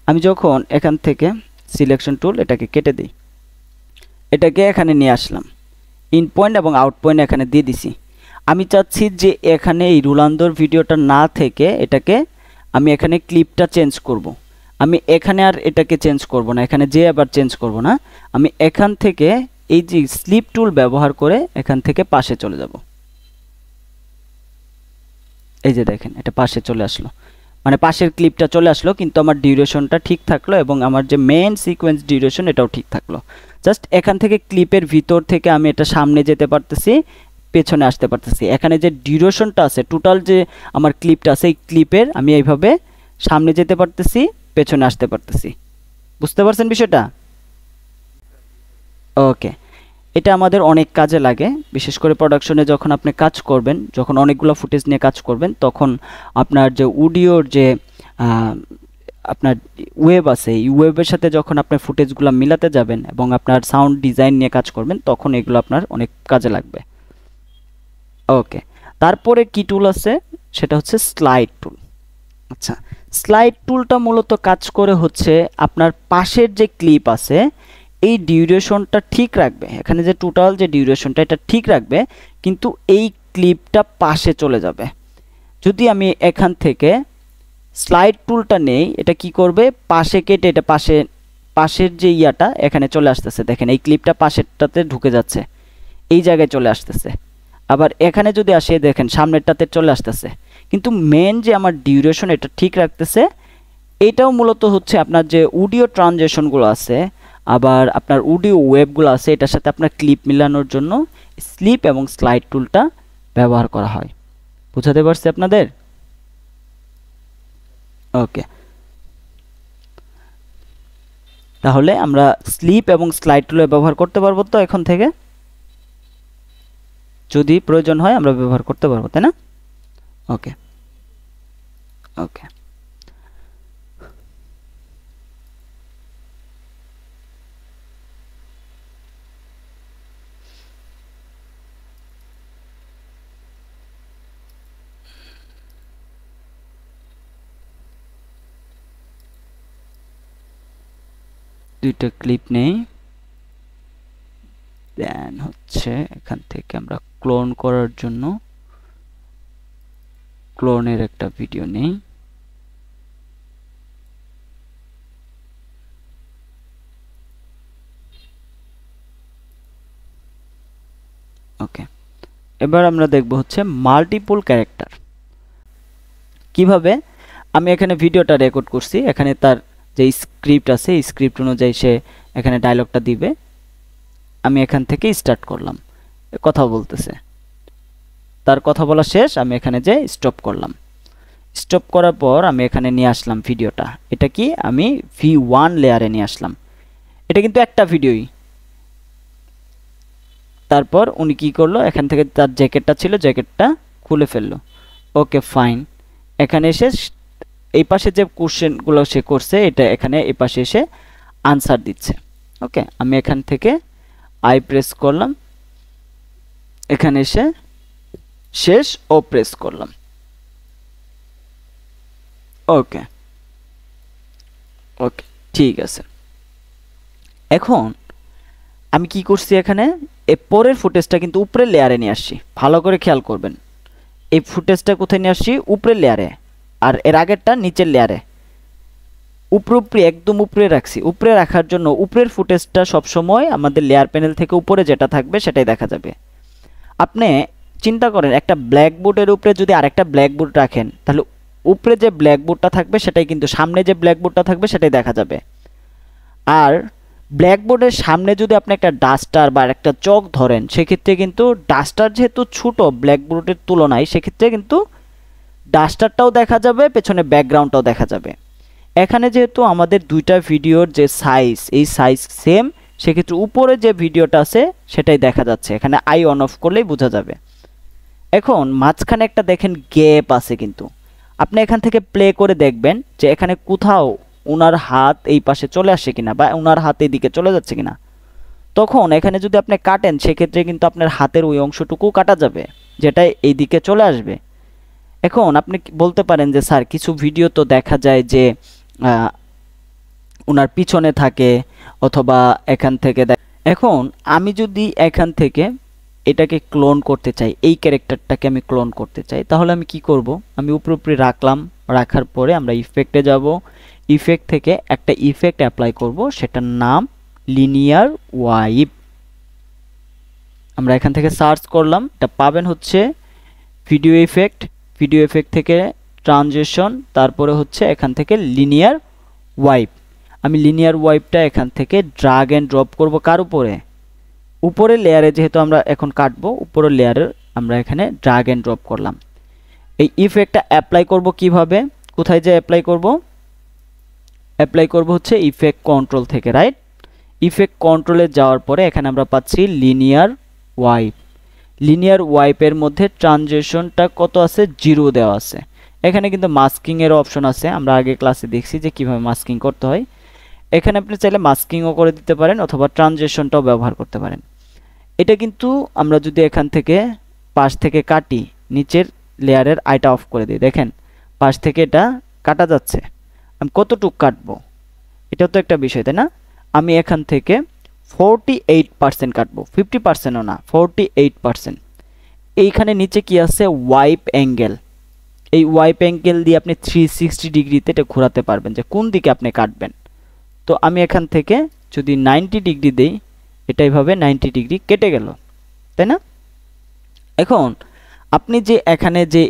আমি যখন এখান থেকে সিলেকশন টুল এটাকে কেটে দিই, এটাকে এখানে নিয়ে আসলাম, ইন পয়েন্ট এবং আউট পয়েন্ট এখানে দিয়ে দিছি। আমি চাচ্ছি যে এখানে এই রুলান্দর ভিডিওটা না থেকে এটাকে আমি এখানে ক্লিপটা চেঞ্জ করব। আমি এখানে আর এটাকে চেঞ্জ করব না, এখানে যে আবার চেঞ্জ করব না, আমি এখান থেকে এই যে স্লিপ টুল ব্যবহার করে এখান থেকে পাশে চলে যাব। এই যে দেখেন এটা পাশে চলে আসলো, মানে পাশের ক্লিপটা চলে আসলো, কিন্তু আমার ডিউরেশনটা ঠিক থাকলো এবং আমার যে মেইন সিকোয়েন্স ডিউরেশন এটাও ঠিক থাকলো। জাস্ট এখান থেকে ক্লিপের ভিতর থেকে আমি এটা সামনে যেতে পারতেছি, পেছনে আসতে পারতেছি। এখানে যে ডিউরেশনটা আছে টোটাল যে আমার ক্লিপটা আছে এই ক্লিপের আমি এইভাবে সামনে যেতে পারতেছি, পেছনে আসতে পারতেছি। বুঝতে পারছেন বিষয়টা? ওকে, এটা আমাদের অনেক কাজে লাগে, বিশেষ করে প্রোডাকশনে যখন আপনি কাজ করবেন, যখন অনেকগুলো ফুটেজ নিয়ে কাজ করবেন, তখন আপনার যে অডিওর যে আপনার ওয়েব আছে, এই ওয়েবের সাথে যখন আপনি ফুটেজগুলো মিলাতে যাবেন এবং আপনার সাউন্ড ডিজাইন নিয়ে কাজ করবেন, তখন এগুলো আপনার অনেক কাজে লাগবে। ওকে, তারপরে কি টুল আছে সেটা হচ্ছে স্লাইড টুল। আচ্ছা, স্লাইড টুলটা মূলত কাজ করে হচ্ছে আপনার পাশের যে ক্লিপ আছে এই ডিউরেশনটা ঠিক রাখবে, এখানে যে টোটাল যে ডিউরেশনটা এটা ঠিক রাখবে, কিন্তু এই ক্লিপটা পাশে চলে যাবে। যদি আমি এখান থেকে স্লাইড টুলটা নেই, এটা কি করবে, পাশে কেটে এটা পাশের যে ইয়াটা এখানে চলে আসতেছে, দেখেন এই ক্লিপটা পাশেরটাতে ঢুকে যাচ্ছে, এই জায়গায় চলে আসতেছে। আবার এখানে যদি আসে দেখেন সামনেরটাতে চলে আসতেছে, কিন্তু মেন যে আমার ডিউরেশন এটা ঠিক রাখতেছে। এটাও মূলত হচ্ছে আপনার যে অডিও ট্রানজেকশনগুলো আছে, আবার আপনার অডিও ওয়েবগুলো আছে, এটার সাথে আপনার ক্লিপ মিলানোর জন্য স্লিপ এবং স্লাইড টুলটা ব্যবহার করা হয়। বুঝাতে পারছি আপনাদের? ওকে, তাহলে আমরা স্লিপ এবং স্লাইড টুলে ব্যবহার করতে পারবো তো এখন থেকে, যদি প্রয়োজন হয় আমরা ব্যবহার করতে পারবো, তাই না? ওকে ওকে, দুইটা ক্লিপ নেই, দেন হচ্ছে এখান থেকে আমরা ক্লোন করার জন্য ক্লোনের একটা ভিডিও নেই। ওকে, এবার আমরা দেখব হচ্ছে মাল্টিপল ক্যারেক্টার কিভাবে। আমি এখানে ভিডিওটা রেকর্ড করছি, এখানে তার যে স্ক্রিপ্ট আছে এই স্ক্রিপ্ট অনুযায়ী সে এখানে ডায়লগটা দিবে। আমি এখান থেকে স্টার্ট করলাম, কথা বলতেছে, তার কথা বলা শেষ, আমি এখানে যে স্টপ করলাম। স্টপ করার পর আমি এখানে নিয়ে আসলাম ভিডিওটা, এটা কি আমি V1 লেয়ারে নিয়ে আসলাম, এটা কিন্তু একটা ভিডিওই। তারপর উনি কি করলো, এখান থেকে তার জ্যাকেটটা ছিল জ্যাকেটটা খুলে ফেললো। ওকে ফাইন, এখানে এসে এই পাশে যে কোশ্চেনগুলো সে করছে এটা এখানে এই পাশে এসে আনসার দিচ্ছে। ওকে, আমি এখান থেকে আই প্রেস করলাম, এখানে এসে শেষ ও প্রেস করলাম। ওকে ওকে, ঠিক আছে। এখন আমি কি করছি, এখানে এই পরের ফুটেজটা কিন্তু উপরের লেয়ারে নিয়ে আসছি, ভালো করে খেয়াল করবেন। এই ফুটেজটা কোথায় নিয়ে আসছি, উপরের লেয়ারে, আর এর আগেরটা নিচের লেয়ারে। উপরে একদম উপরে রাখছি। উপরে রাখার জন্য উপরের ফুটেজটা সবসময় আমাদের লেয়ার প্যানেল থেকে উপরে যেটা থাকবে সেটাই দেখা যাবে। আপনি চিন্তা করেন একটা ব্ল্যাকবোর্ডের উপরে যদি আরেকটা ব্ল্যাকবোর্ড রাখেন, তাহলে উপরে যে ব্ল্যাকবোর্ডটা থাকবে সেটাই কিন্তু সামনে যে ব্ল্যাকবোর্ডটা থাকবে সেটাই দেখা যাবে। আর ব্ল্যাকবোর্ডের সামনে যদি আপনি একটা ডাস্টার বা একটা চক ধরেন, সেক্ষেত্রে কিন্তু ডাস্টার যেহেতু ছোট ব্ল্যাকবোর্ডের তুলনায়, সেক্ষেত্রে কিন্তু ডাস্টারটাও দেখা যাবে, পেছনে ব্যাকগ্রাউন্ডটাও দেখা যাবে। এখানে যেহেতু আমাদের দুইটা ভিডিওর যে সাইজ, এই সাইজ সেম, সেক্ষেত্রে উপরে যে ভিডিওটা আছে সেটাই দেখা যাচ্ছে, এখানে আই অন অফ করলেই বোঝা যাবে। এখন মাঝখানে একটা দেখেন গ্যাপ আছে, কিন্তু আপনি এখান থেকে প্লে করে দেখবেন যে এখানে কোথাও ওনার হাত এই পাশে চলে আসে কিনা, বা ওনার হাত এইদিকে চলে যাচ্ছে কিনা। তখন এখানে যদি আপনি কাটেন, সেক্ষেত্রে কিন্তু আপনার হাতের ওই অংশটুকু কাটা যাবে, যেটা এই দিকে চলে আসবে। এখন আপনি বলতে পারেন যে স্যার কিছু ভিডিও তো দেখা যায় যে ওনার পিছনে থাকে অথবা এখান থেকে এখন আমি যদি এখান থেকে এটাকে ক্লোন করতে চাই, এই ক্যারেক্টারটাকে আমি ক্লোন করতে চাই, তাহলে আমি কি করব? আমি উপরে উপরে রাখলাম, রাখার পরে আমরা ইফেক্টে যাব, ইফেক্ট থেকে একটা ইফেক্ট অ্যাপ্লাই করব, সেটার নাম লিনিয়ার ওয়াইপ। আমরা এখান থেকে সার্চ করলাম, এটা পাবেন হচ্ছে ভিডিও ইফেক্ট, ভিডিও ইফেক্ট থেকে ট্রানজিশন, তারপরে হচ্ছে এখান থেকে লিনিয়ার ওয়াইপ। আমি লিনিয়ার ওয়াইপটা এখান থেকে ড্রাগ অ্যান্ড ড্রপ করব কার উপরে? উপরের লেয়ারে, যেহেতু আমরা এখন কাটবো উপরের লেয়ারে, আমরা এখানে ড্রাগ অ্যান্ড ড্রপ করলাম। এই ইফেক্টটা অ্যাপ্লাই করব কিভাবে? কোথায় যে অ্যাপ্লাই করব? অ্যাপ্লাই করব হচ্ছে ইফেক্ট কন্ট্রোল থেকে, রাইট? ইফেক্ট কন্ট্রোলে যাওয়ার পরে এখানে আমরা পাচ্ছি লিনিয়ার ওয়াইপ। লিনিয়ার ওয়াইপের মধ্যে ট্রানজিশনটা কত আছে? 0 দেওয়া আছে। এখানে কিন্তু মাস্কিং এর অপশন আছে, আমরা আগে ক্লাসে দেখছি যে কিভাবে মাস্কিং করতে হয়। এখানে আপনি চাইলে মাস্কিংও করে দিতে পারেন অথবা ট্রানজিশনটাও ব্যবহার করতে পারেন। এটা কিন্তু আমরা যদি এখান থেকে পাশ থেকে কাটি, নিচের লেয়ারের আইটা অফ করে দিই, দেখেন পাশ থেকে এটা কাটা যাচ্ছে। আমি কতটুক কাটবো এটাও তো একটা বিষয়, তাই না? আমি এখান থেকে 48% কাটবো, 50%ও না, 48%। এইখানে নিচে কি আছে? Wipe angle. এই ওয়াইপ অ্যাঙ্গেল দিয়ে আপনি 360 ডিগ্রিতে এটা ঘোরাতে পারবেন যে কোন দিকে আপনি কাটবেন। তো আমি এখান থেকে যদি 90 ডিগ্রি দেই, এটা এইভাবে 90 ডিগ্রি কেটে গেল, তাই না? এখন আপনি যে এখানে যে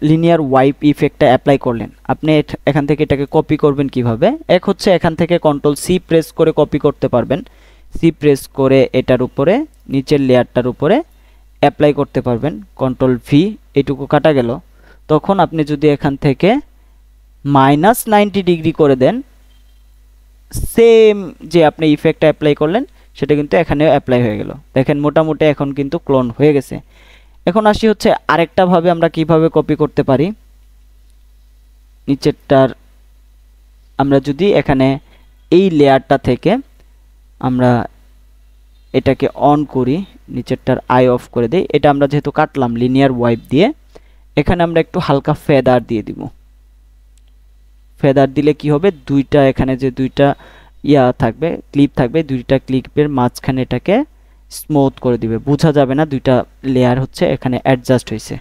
লিনিয়ার ওয়াইপ ইফেক্টটা অ্যাপ্লাই করলেন, আপনি এখান থেকে এটাকে কপি করবেন কিভাবে? এক হচ্ছে এখান থেকে কন্ট্রোল সি প্রেস করে কপি করতে পারবেন, সি প্রেস করে এটার উপরে নিচের লেয়ারটার উপরে অ্যাপ্লাই করতে পারবেন, কন্ট্রোল ভি, এইটুকু কাটা গেল। তখন আপনি যদি এখান থেকে -90 ডিগ্রি করে দেন, সেম যে আপনি ইফেক্টটা অ্যাপ্লাই করলেন সেটা কিন্তু এখানেও অ্যাপ্লাই হয়ে গেল। দেখেন মোটামুটি এখন কিন্তু ক্লোন হয়ে গেছে। এখন আসি হচ্ছে আরেকটা ভাবে আমরা কিভাবে কপি করতে পারি। নিচেরটার আমরা যদি এখানে এই লেয়ারটা থেকে আমরা এটাকে অন করি, নিচেরটার আই অফ করে দিই, এটা আমরা যেহেতু কাটলাম লিনিয়ার ওয়াইপ দিয়ে, এখানে আমরা একটু হালকা ফেদার দিয়ে দিব। ফেদার দিলে কি হবে? দুইটা এখানে যে দুইটা থাকবে, ক্লিপ থাকবে, দুইটা ক্লিপের মাঝখানে এটাকে স্মুথ করে দিবে, বোঝা যাবে না দুইটা লেয়ার হচ্ছে এখানে অ্যাডজাস্ট হয়েছে।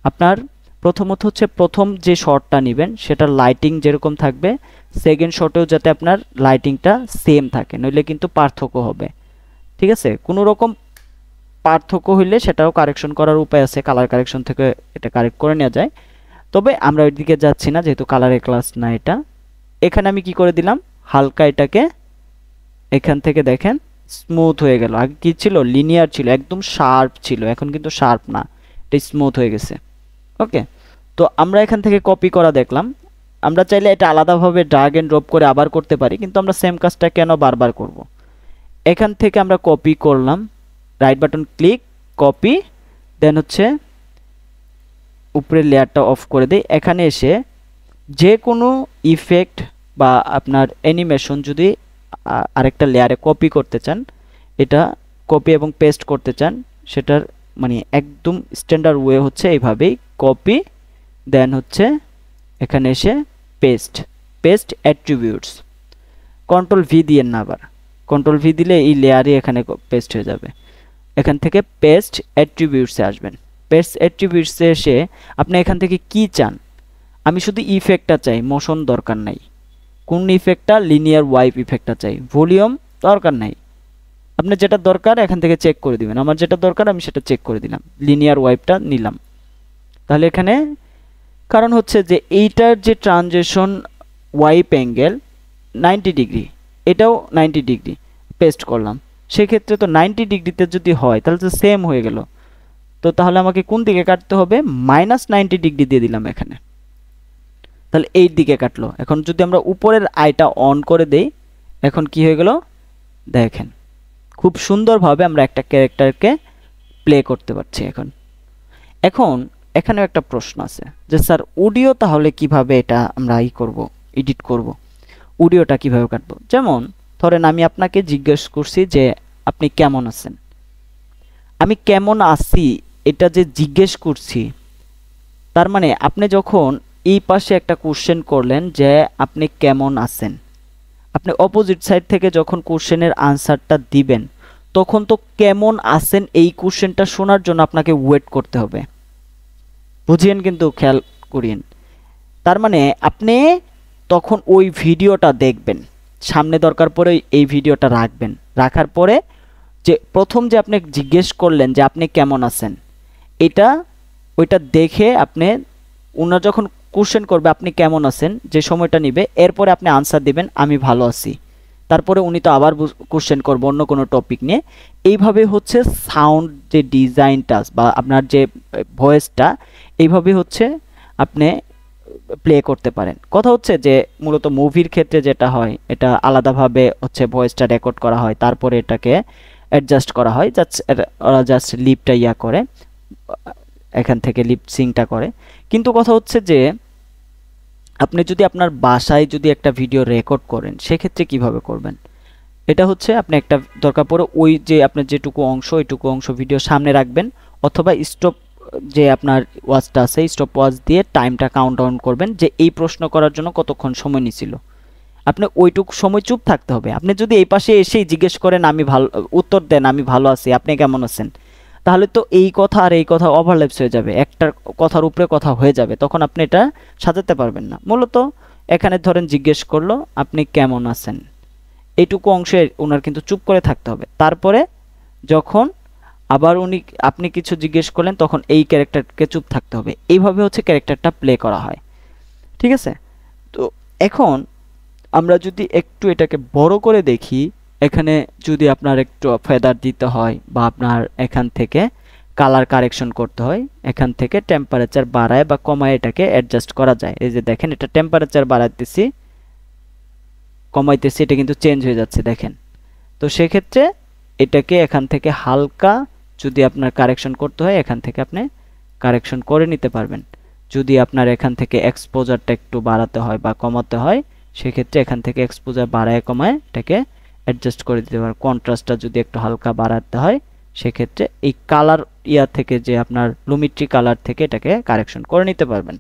আপনার প্রথমত হচ্ছে প্রথম যে শটটা নেবেন সেটার লাইটিং যেরকম থাকবে, সেকেন্ড শটেও যাতে আপনার লাইটিংটা সেম থাকে, নইলে কিন্তু পার্থক্য হবে। ঠিক আছে? কোনো রকম পার্থক্য হইলে সেটাও কারেকশন করার উপায় আছে, কালার কারেকশন থেকে এটা কারেক্ট করে নেওয়া যায়। তবে আমরা ওই দিকে যাচ্ছি না, যেহেতু কালারের ক্লাস না এটা। এখানে আমি কি করে দিলাম? হালকা এটাকে এখান থেকে দেখেন স্মুথ হয়ে গেল। আগে কি ছিল? লিনিয়ার ছিল, একদম শার্প ছিল, এখন কিন্তু শার্প না, এটা স্মুথ হয়ে গেছে। ওকে, তো আমরা এখান থেকে কপি করা দেখলাম। আমরা চাইলে এটা আলাদাভাবে ড্র্যাগ এন্ড ড্রপ করে আবার করতে পারি, কিন্তু আমরা সেম কাজটা কেন বারবার করব? এখান থেকে আমরা কপি করলাম, রাইট বাটন ক্লিক, কপি, দেন হচ্ছে উপরের লেয়ারটা অফ করে দেই। এখানে এসে যে কোনো ইফেক্ট বা আপনার অ্যানিমেশন যদি আরেকটা লেয়ারে কপি করতে চান, এটা কপি এবং পেস্ট করতে চান, সেটার মানে একদম স্ট্যান্ডার্ড ওয়ে হচ্ছে এইভাবেই, কপি, দেন হচ্ছে এখানে এসে paste, paste attributes, control V দিয়ে না, আবার কন্ট্রোল ভি দিলে এই লেয়ারই এখানে পেস্ট হয়ে যাবে। এখান থেকে পেস্ট অ্যাট্রিবিউটসে আসবেন। পেস্ট অ্যাট্রিবিউটসে এসে আপনি এখান থেকে কি চান? আমি শুধু ইফেক্টটা চাই, মোশন দরকার নাই। কোন ইফেক্টটা? লিনিয়ার ওয়াইপ ইফেক্টটা চাই। ভলিউম দরকার নাই, আপনি যেটা দরকার এখান থেকে চেক করে দিবেন। আমার যেটা দরকার আমি সেটা চেক করে দিলাম, লিনিয়ার ওয়াইপটা নিলাম। তাহলে এখানে কারণ হচ্ছে যে এইটার যে ট্রানজিশন ওয়াইপ অ্যাঙ্গেল 90 ডিগ্রি, এটাও 90 ডিগ্রি, পেস্ট করলাম। সেক্ষেত্রে তো 90 ডিগ্রিতে যদি হয় তাহলে তো সেম হয়ে গেল। তো তাহলে আমাকে কোন দিকে কাটতে হবে? -90 ডিগ্রি দিয়ে দিলাম এখানে, তাহলে এই দিকে কাটলো। এখন যদি আমরা উপরের আইটা অন করে দেই, এখন কি হয়ে গেল দেখেন, খুব সুন্দরভাবে আমরা একটা ক্যারেক্টারকে প্লে করতে পারছি। এখন এখানেও একটা প্রশ্ন আছে যে স্যার অডিও তাহলে কিভাবে এটা আমরা এডিট করব, অডিওটা কিভাবে কাটবো? যেমন ধরেন আমি আপনাকে জিজ্ঞেস করছি যে আপনি কেমন আছেন। আমি কেমন আছি এটা যে জিজ্ঞেস করছি, তার মানে আপনি যখন এই পাশে একটা কোশ্চেন করলেন যে আপনি কেমন আছেন, আপনি অপোজিট সাইড থেকে যখন কোশ্চেনের আনসারটা দিবেন তখন তো কেমন আছেন এই কোশ্চেনটা শোনার জন্য আপনাকে ওয়েট করতে হবে। বুঝিয়েন, কিন্তু খেয়াল করিয়েন। তার মানে আপনি তখন ওই ভিডিওটা দেখবেন, সামনে দরকার পড়ে এই ভিডিওটা রাখবেন, রাখার পরে যে প্রথম যে আপনি জিজ্ঞেস করলেন যে আপনি কেমন আছেন, ওইটা দেখে আপনি ওনার যখন কোশ্চেন করবে আপনি কেমন আছেন, যে সময়টা নিবে, এরপরে আপনি আনসার দিবেন আমি ভালো আছি। তারপরে উনি তো আবার কোশ্চেন করবে অন্য কোনো টপিক নিয়ে। এইভাবে হচ্ছে সাউন্ড যে ডিজাইনটা বা আপনার যে ভয়েসটা, এইভাবে হচ্ছে আপনি প্লে করতে পারেন। কথা হচ্ছে যে মূলত মুভির ক্ষেত্রে যেটা হয়, এটা আলাদাভাবে হচ্ছে ভয়েসটা রেকর্ড করা হয়, তারপরে এটাকে অ্যাডজাস্ট করা হয়, ওরা জাস্ট লিপটা করে, এখান থেকে লিপ সিংটা করে। কিন্তু কথা হচ্ছে যে আপনি যদি আপনার বাসায় যদি একটা ভিডিও রেকর্ড করেন সেক্ষেত্রে কিভাবে করবেন, এটা হচ্ছে আপনি একটা দরকার পড়ে ওই যে আপনার যেটুকু অংশ ওইটুকু অংশ ভিডিও সামনে রাখবেন, অথবা স্টপ যে আপনার ওয়াচটা আছে স্টপ ওয়াচ দিয়ে টাইমটা কাউন্ট ডাউন করবেন যে এই প্রশ্ন করার জন্য কতক্ষণ সময় নিছিল। আপনি ওইটুকু সময় চুপ থাকতে হবে। আপনি যদি এই পাশে এসেই জিজ্ঞেস করেন আমি ভালো, উত্তর দেন আমি ভালো আছি, আপনি কেমন আছেন, তাহলে তো এই কথা আর এই কথা ওভারল্যাপস হয়ে যাবে, একটা কথার উপরে কথা হয়ে যাবে, তখন আপনি এটা সাজাতে পারবেন না। মূলত এখানে ধরেন জিজ্ঞেস করলো আপনি কেমন আছেন, এইটুকু অংশে ওনার কিন্তু চুপ করে থাকতে হবে। তারপরে যখন আবার আপনি কিছু জিজ্ঞেস করলেন তখন এই ক্যারেক্টারকে চুপ থাকতে হবে। এইভাবে হচ্ছে ক্যারেক্টারটা প্লে করা হয়, ঠিক আছে? তো এখন আমরা যদি একটু এটাকে বড় করে দেখি, এখানে যদি আপনার একটু ফেদার দিতে হয় বা আপনার এখান থেকে কালার কারেকশন করতে হয়, এখান থেকে টেম্পারেচার বাড়ায় বা কমায় এটাকে অ্যাডজাস্ট করা যায়। এই যে দেখেন, এটা টেম্পারেচার বাড়াইতেছি কমাইতেছি, এটা কিন্তু চেঞ্জ হয়ে যাচ্ছে দেখেন। তো সেক্ষেত্রে এটাকে এখান থেকে হালকা যদি আপনার কারেকশন করতে হয় এখান থেকে আপনি কারেকশন করে নিতে পারবেন। যদি আপনার এখান থেকে এক্সপোজারটা একটু বাড়াতে হয় বা কমাতে হয় সেক্ষেত্রে এখান থেকে এক্সপোজার বাড়ায় কমায় এটাকে অ্যাডজাস্ট করে দিতে পারেন। কন্ট্রাস্টটা যদি একটু হালকা বাড়াতে হয় সেক্ষেত্রে এই কালার থেকে যে আপনার লুমিট্রি কালার থেকে এটাকে কারেকশন করে নিতে পারবেন।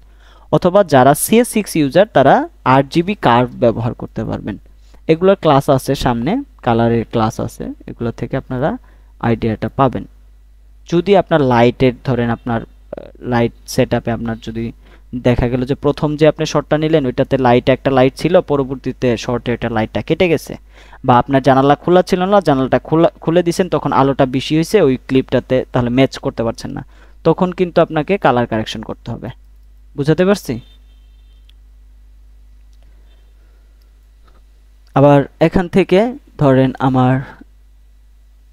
অথবা যারা CS6 ইউজার তারা RGB কার্ভ ব্যবহার করতে পারবেন। এগুলোর ক্লাস আছে, সামনে কালারের ক্লাস আছে, এগুলো থেকে আপনারা আইডিয়াটা পাবেন। যদি আপনার লাইটের ধরেন আপনার লাইট সেটআপে আপনার যদি দেখা গেল যে প্রথম যে আপনি শটটা নিলেন ওইটাতে একটা লাইট ছিল, পরবর্তীতে শর্টে এটা লাইটটা কেটে গেছে, বা আপনার জানালা খোলা ছিল না, জানালাটা খুলে দিয়েছেন তখন আলোটা বেশি হয়েছে ওই ক্লিপটাতে, তাহলে ম্যাচ করতে পারছেন না, তখন কিন্তু আপনাকে কালার কারেকশন করতে হবে। বুঝাতে পারছি? আবার এখান থেকে ধরেন আমার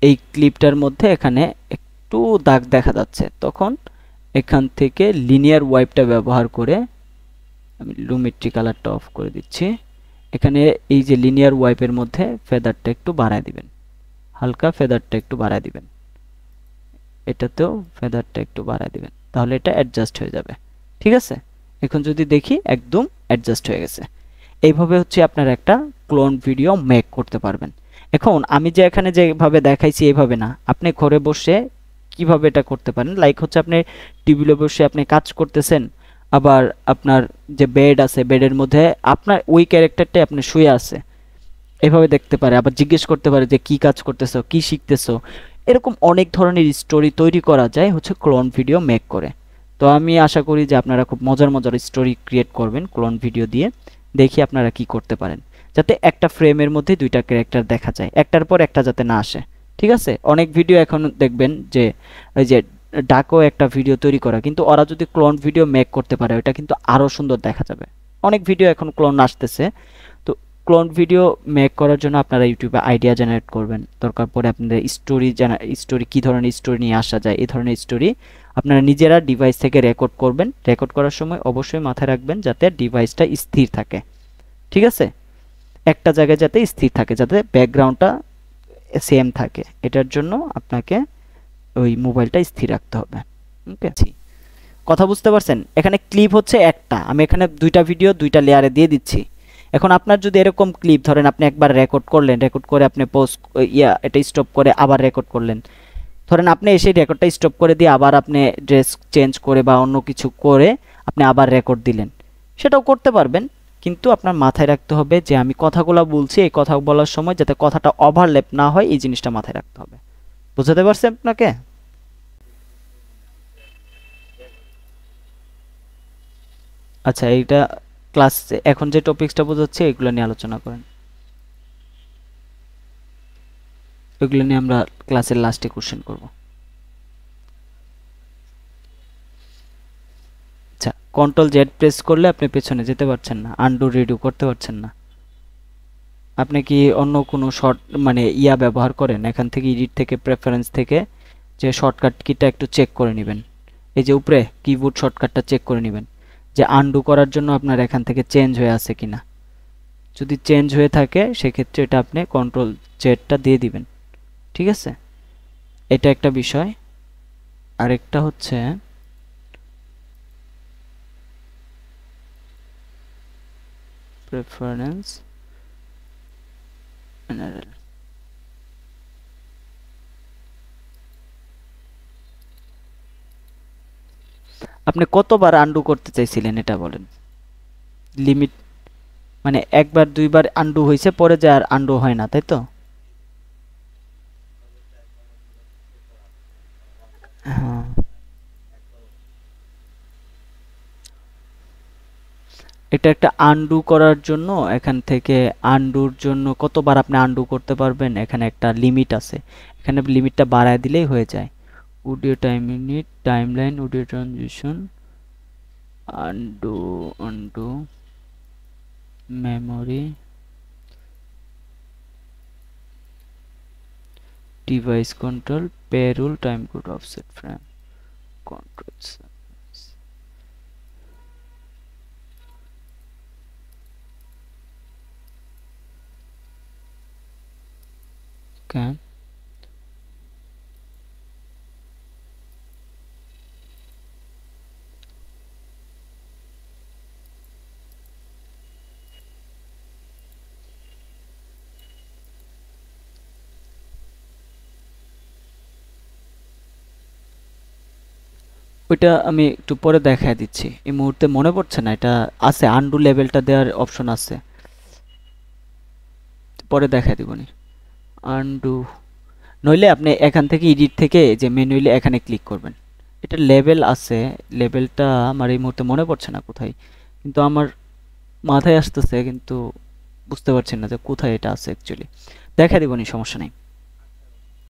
এই ক্লিপটার মধ্যে এখানে একটু দাগ দেখা যাচ্ছে, তখন এখান থেকে লিনিয়ার ওয়াইপটা ব্যবহার করে আমি লুমিট্রি কালারটা অফ করে দিচ্ছি। এখানে এই যে লিনিয়ার ওয়াইপের মধ্যে ফেদারটা একটু বাড়ায় দিবেন, হালকা ফেদারটা একটু বাড়ায় দিবেন, এটাতেও ফেদারটা একটু বাড়ায় দিবেন, তাহলে এটা অ্যাডজাস্ট হয়ে যাবে। ঠিক আছে? এখন যদি দেখি একদম অ্যাডজাস্ট হয়ে গেছে। এইভাবে হচ্ছে আপনার একটা ক্লোন ভিডিও মেক করতে পারবেন। এখন আমি যে এখানে যেভাবে দেখাইছি এইভাবে না, আপনি ঘরে বসে কিভাবে এটা করতে পারেন, লাইক হচ্ছে আপনি টেবিলে বসে আপনি কাজ করতেছেন, আবার আপনার যে বেড আছে বেডের মধ্যে আপনার ওই ক্যারেক্টারটাই আপনি শুয়ে আছে, এভাবে দেখতে পারে, আবার জিজ্ঞেস করতে পারে যে কি কাজ করতেছো, কি শিখতেছো। এরকম অনেক ধরনের স্টোরি তৈরি করা যায় হচ্ছে ক্লোন ভিডিও মেক করে। তো আমি আশা করি যে আপনারা খুব মজার মজার স্টোরি ক্রিয়েট করবেন ক্লোন ভিডিও দিয়ে। দেখি আপনারা কি করতে পারেন, যাতে একটা ফ্রেমের মধ্যে দুইটা ক্যারেক্টার দেখা যায়, একটার পর একটা যাতে না আসে। ঠিক আছে? অনেক ভিডিও এখন দেখবেন যে ওই যে ডাকো একটা ভিডিও তৈরি করা, কিন্তু ওরা যদি ক্লোন ভিডিও মেক করতে পারে ওটা কিন্তু আরো সুন্দর দেখা যাবে। অনেক ভিডিও এখন ক্লোন আসতেছে। তো ক্লোন ভিডিও মেক করার জন্য আপনারা ইউটিউবে আইডিয়া জেনারেট করবেন, দরকার পড়ে আপনাদের স্টোরি কি ধরনের স্টোরি নিয়ে আসা যায় এই ধরনের স্টোরি আপনারা নিজেরা ডিভাইস থেকে রেকর্ড করবেন। রেকর্ড করার সময় অবশ্যই মাথায় রাখবেন যাতে ডিভাইসটা স্থির থাকে। ঠিক আছে? একটা জায়গায় যাতে স্থির থাকে, যাতে ব্যাকগ্রাউন্ডটা সেম থাকে, এটার জন্য আপনাকে ওই মোবাইলটা স্থির রাখতে হবে। ওকে, কথা বুঝতে পারছেন? এখানে ক্লিপ হচ্ছে একটা, আমি এখানে দুইটা ভিডিও দুইটা লেয়ারে দিয়ে দিচ্ছি। এখন আপনার যদি এরকম ক্লিপ ধরেন আপনি একবার রেকর্ড করলেন, রেকর্ড করে আপনি পোস্ট এটা স্টপ করে আবার রেকর্ড করলেন, ধরেন আপনি এসে রেকর্ডটা স্টপ করে দিয়ে আবার আপনি ড্রেস চেঞ্জ করে বা অন্য কিছু করে আপনি আবার রেকর্ড দিলেন, সেটাও করতে পারবেন। কিন্তু আপনার মাথায় রাখতে হবে যে আমি কথাগুলো বলছি, এই কথা বলার সময় যাতে কথাটা ওভারল্যাপ না হয় এই জিনিসটা মাথায় রাখতে হবে। বুঝাতে পারছি আপনাকে? আচ্ছা, এইটা ক্লাস এখন যে টপিকসটা বোঝাচ্ছে এগুলো নিয়ে আলোচনা করেন, ওইগুলো নিয়ে আমরা ক্লাসের লাস্টে কোশ্চেন করব। আচ্ছা, কন্ট্রোল জেড প্রেস করলে আপনি পেছনে যেতে পারছেন না, আনডু রিডু করতে পারছেন না। আপনি কি অন্য কোনো শর্ট মানে ব্যবহার করেন এখান থেকে, এডিট থেকে, প্রেফারেন্স থেকে, যে শর্টকাট কিটা একটু চেক করে নেবেন, এই যে উপরে কিবোর্ড শর্টকাটটা চেক করে নেবেন যে আনডু করার জন্য আপনার এখান থেকে চেঞ্জ হয়ে আছে কিনা। যদি চেঞ্জ হয়ে থাকে সেক্ষেত্রে এটা আপনি কন্ট্রোল জেডটা দিয়ে দিবেন। ঠিক আছে, এটা একটা বিষয়। আরেকটা হচ্ছে প্রেফারেন্স, আপনি কতবার আনডু করতে চাইছিলেন এটা বলেন। লিমিট মানে একবার দুইবার আনডু হয়েছে, পরে যে আর আনডু হয় না, তাই তো? হ্যাঁ, এটা একটা আনডু করার জন্য এখান থেকে আনডুর জন্য কতবার আপনি আনডু করতে পারবেন এখানে একটা লিমিট আছে, এখানে লিমিটটা বাড়ায় দিলেই হয়ে যায়। Audio time unit, timeline, audio transition, undo, undo, memory, device control, পেরুল, time code, offset frame controls. Okay, ওইটা আমি একটু পরে দেখায় দিচ্ছি, এই মুহূর্তে মনে পড়ছে না। এটা আছে, আনডু লেভেলটা দেওয়ার অপশন আছে, পরে দেখায় দিবনি। আনডু, নইলে আপনি এখান থেকে এডিট থেকে যে ম্যানুয়ালি এখানে ক্লিক করবেন, এটা লেভেল আছে। লেভেলটা আমার এই মুহূর্তে মনে পড়ছে না কোথায়, কিন্তু আমার মাথায় আসতেছে, কিন্তু বুঝতে পারছি না যে কোথায় এটা আছে অ্যাকচুয়ালি। দেখা দিবনি, সমস্যা নেই।